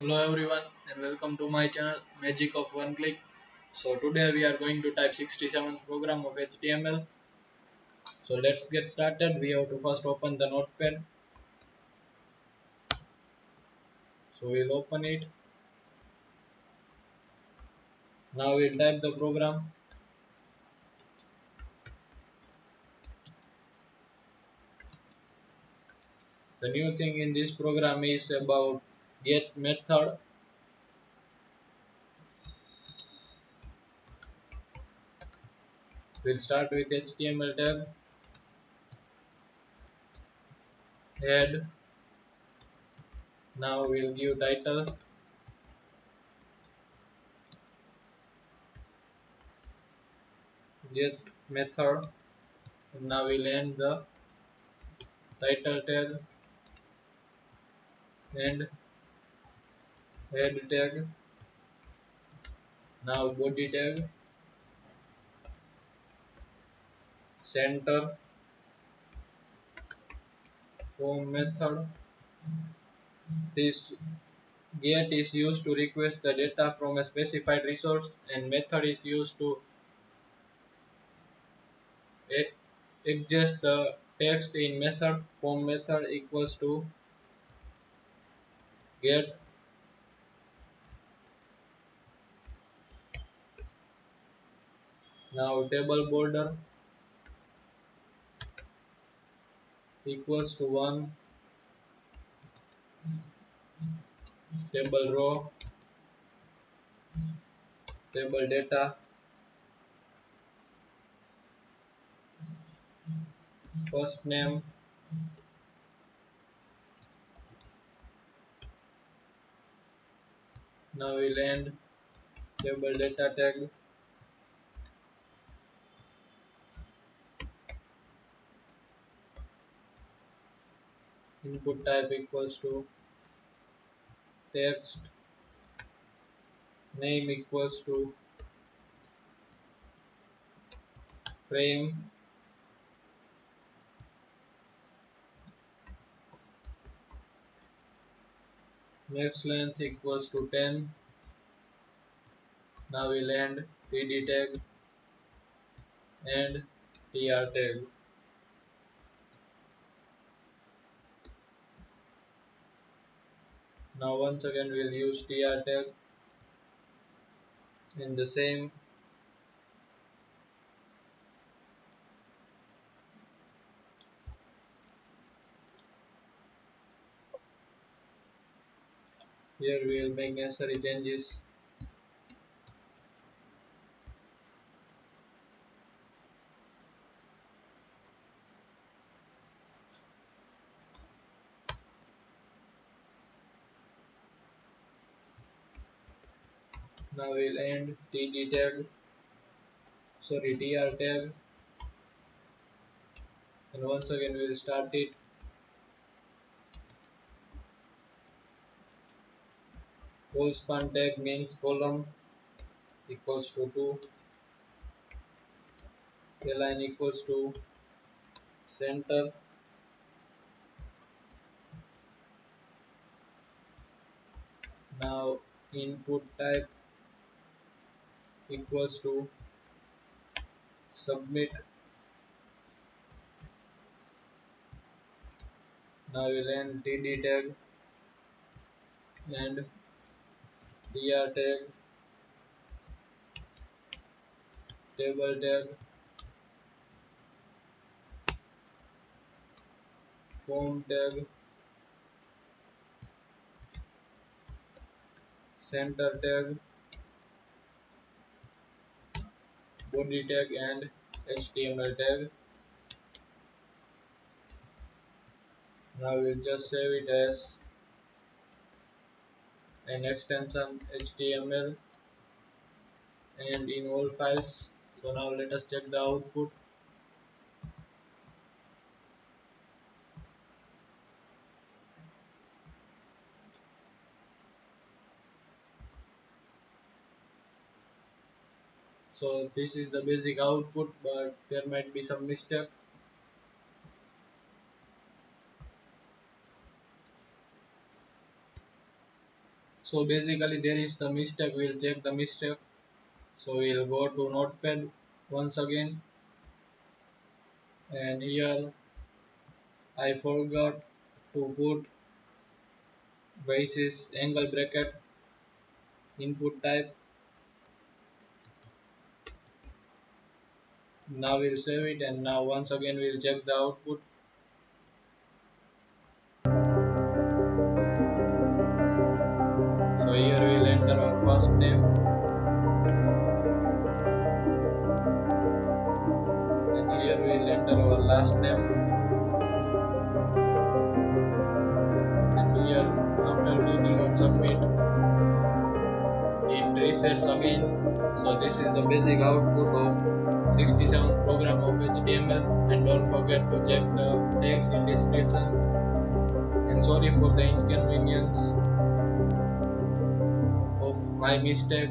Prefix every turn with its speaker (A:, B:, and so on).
A: Hello everyone and welcome to my channel Magic of One Click. So today we are going to type 67th program of HTML. So let's get started. We have to first open the notepad. So we'll open it. Now we'll type the program. The new thing in this program is about get method. We'll start with HTML tag, head. Now we'll give title, get method. And now we'll end the title tag and head tag. Now body tag, center, form method. This get is used to request the data from a specified resource, and method is used to adjust the text in method. Form method equals to get. Now table border equals to 1, table row, table data, first name, now we'll end table data tag, input type equals to text, name equals to frame, next length equals to 10. Now we'll end td tag and tr tag. Now once again we'll use tr tag in the same. Here we will make necessary changes. Now we'll end td tag, tr tag, and once again we'll start it. Whole span tag means column equals to 2, align equals to center. Now input type equals to submit. Now we'll end td tag and tr tag, table tag, form tag, center tag, body tag, and html tag. Now we'll just save it as an extension html and in all files. So now let us check the output. So this is the basic output, but there might be some mistake. So basically there is the mistake, we'll check the mistake. So we'll go to notepad once again, and here I forgot to put basis angle bracket input type. Now we'll save it, and now once again we'll check the output. So here we'll enter our first name, and here we'll enter our last name, and here after clicking on submit it resets again. So this is the basic output of 67th program of HTML, and don't forget to check the text in description. And sorry for the inconvenience of my mistake.